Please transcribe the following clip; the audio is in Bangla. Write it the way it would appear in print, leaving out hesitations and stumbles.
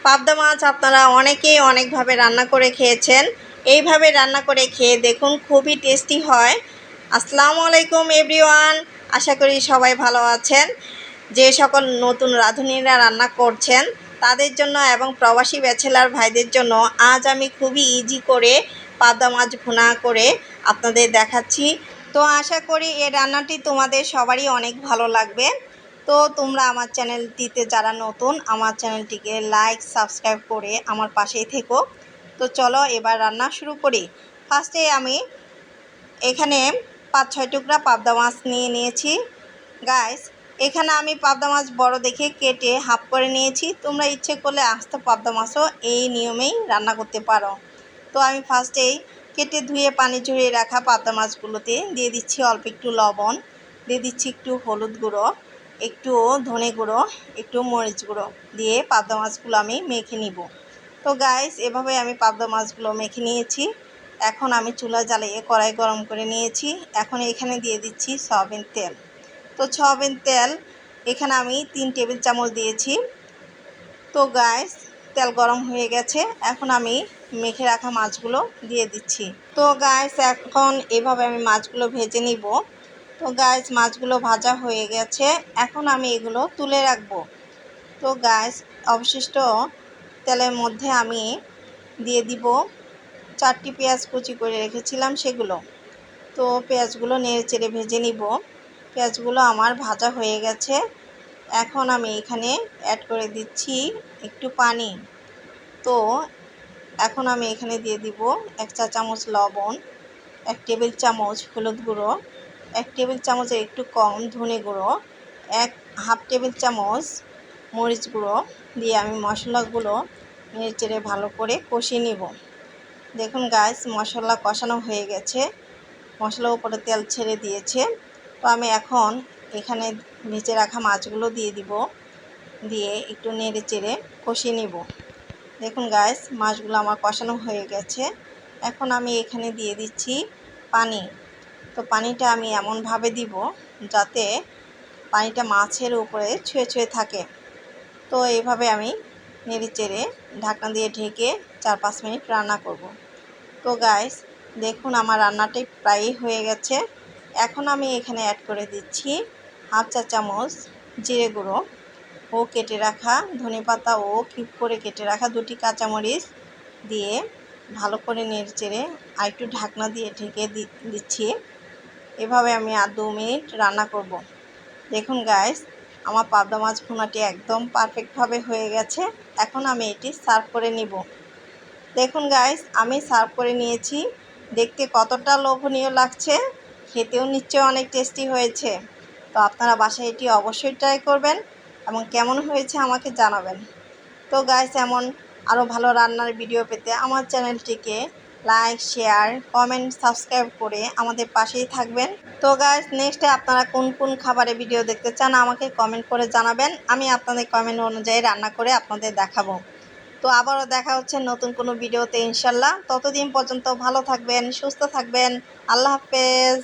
পাবদা মাছ আপনারা অনেকেই অনেকভাবে রান্না করে খেয়েছেন। এইভাবে রান্না করে খেয়ে দেখুন, খুবই টেস্টি হয়। আসসালামু আলাইকুম এভরিওয়ান, আশা করি সবাই ভালো আছেন। যে সকল নতুন রাঁধুনিরা রান্না করছেন তাদের জন্য এবং প্রবাসী ব্যাচেলার ভাইদের জন্য আজ আমি খুবই ইজি করে পাবদা মাছ ভুনা করে আপনাদের দেখাচ্ছি। তো আশা করি এই রান্নাটি তোমাদের সবারই অনেক ভালো লাগবে। তো তোমরা আমার চ্যানেলটিতে যারা নতুন, আমার চ্যানেলটিকে লাইক সাবস্ক্রাইব করে আমার পাশেই থেকো। তো চলো এবার রান্না শুরু করি। ফার্স্টে আমি এখানে 5-6 টুকরা পাবদা মাছ নিয়ে নিয়েছি। গাইস, এখানে আমি পাবদা মাছ বড় দেখে কেটে হাফ করে নিয়েছি। তোমরা ইচ্ছে করলে আস্ত পাবদা মাছও এই নিয়মেই রান্না করতে পারো। তো আমি ফার্স্টেই কেটে ধুয়ে পানি ঝরিয়ে রাখা পাবদা মাছগুলোতে দিয়ে দিচ্ছি অল্প একটু লবণ, দিয়ে দিচ্ছি একটু হলুদ গুঁড়ো, একটু ধনে গুঁড়ো, একটু মরিচ গুঁড়ো দিয়ে পাবদা মাছগুলো আমি মেখে নিব। তো গাইস, এভাবে আমি পাবদা মাছগুলো মেখে নিয়েছি। এখন আমি চুলা জ্বালিয়ে কড়াই গরম করে নিয়েছি। এখন এখানে দিয়ে দিচ্ছি সয়াবিন তেল। তো সয়াবিন তেল এখানে আমি 3 টেবিল চামচ দিয়েছি। তো গাইস, তেল গরম হয়ে গেছে। এখন আমি মেখে রাখা মাছগুলো দিয়ে দিচ্ছি। তো গাইস, এখন এভাবে আমি মাছগুলো ভেজে নিব। তো গাইস, মাছগুলো ভাজা হয়ে গেছে। এখন আমি এগুলো তুলে রাখবো। তো গাইস, অবশিষ্ট তেলের মধ্যে আমি দিয়ে দিব 4টি পেঁয়াজ কুচি করে রেখেছিলাম সেগুলো। তো পেঁয়াজগুলো নেড়ে চেড়ে ভেজে নিব। পেঁয়াজগুলো আমার ভাজা হয়ে গেছে। এখন আমি এখানে অ্যাড করে দিচ্ছি একটু পানি। তো এখন আমি এখানে দিয়ে দিব 1 চা চামচ লবণ, 1 টেবিল চামচ হলুদ গুঁড়ো, 1 টেবিল চামচের একটু কম ধনে গুঁড়ো, হাফ টেবিল চামচ মরিচ গুঁড়ো দিয়ে আমি মশলাগুলো নেড়ে চেড়ে ভালো করে কষিয়ে নিব। দেখুন গাইস, মশলা কষানো হয়ে গেছে, মশলার উপরে তেল ছেড়ে দিয়েছে। তো আমি এখন এখানে ভেজে রাখা মাছগুলো দিয়ে দিব, দিয়ে একটু নেড়ে চেড়ে কষিয়ে নিব। দেখুন গাইস, মাছগুলো আমার কষানো হয়ে গেছে। এখন আমি এখানে দিয়ে দিচ্ছি পানি। তো পানিটা আমি এমনভাবে দিব যাতে পানিটা মাছের উপরে ছুঁয়ে ছুঁয়ে থাকে। তো এইভাবে আমি নেড়ে চেড়ে ঢাকনা দিয়ে ঢেকে 4-5 মিনিট রান্না করব। তো গাইস, দেখুন আমার রান্নাটি প্রায়ই হয়ে গেছে। এখন আমি এখানে অ্যাড করে দিচ্ছি হাফ চা চামচ জিরে গুঁড়ো ও কেটে রাখা ধনেপাতা ও কিউব করে কেটে রাখা 2টি কাঁচামরিচ দিয়ে ভালো করে নেড়ে চেড়ে আর একটু ঢাকনা দিয়ে ঢেকে দিচ্ছি। এভাবে আমি আর 2 মিনিট রান্না করব। দেখুন গাইস, আমার পাবদা মাছ ভুনাটি একদম পারফেক্টভাবে হয়ে গেছে। এখন আমি এটি সার্ভ করে নিব। দেখুন গাইস, আমি সার্ভ করে নিয়েছি। দেখতে কতটা লোভনীয় লাগছে, খেতেও নিশ্চয়ই অনেক টেস্টি হয়েছে। তো আপনারা বাসায় এটি অবশ্যই ট্রাই করবেন এবং কেমন হয়েছে আমাকে জানাবেন। তো গাইস, এমন আরও ভালো রান্নার ভিডিও পেতে আমার চ্যানেলটিকে লাইক, শেয়ার, কমেন্ট, সাবস্ক্রাইব করে আমাদের পাশেই থাকবেন। তো গাইস, নেক্সটে আপনারা কোন কোন খাবারের ভিডিও দেখতে চান আমাকে কমেন্ট করে জানাবেন। আমি আপনাদের কমেন্ট অনুযায়ী রান্না করে আপনাদের দেখাবো। তো আবারও দেখা হচ্ছে নতুন কোনো ভিডিওতে ইনশাল্লাহ। ততদিন পর্যন্ত ভালো থাকবেন, সুস্থ থাকবেন। আল্লাহ হাফেজ।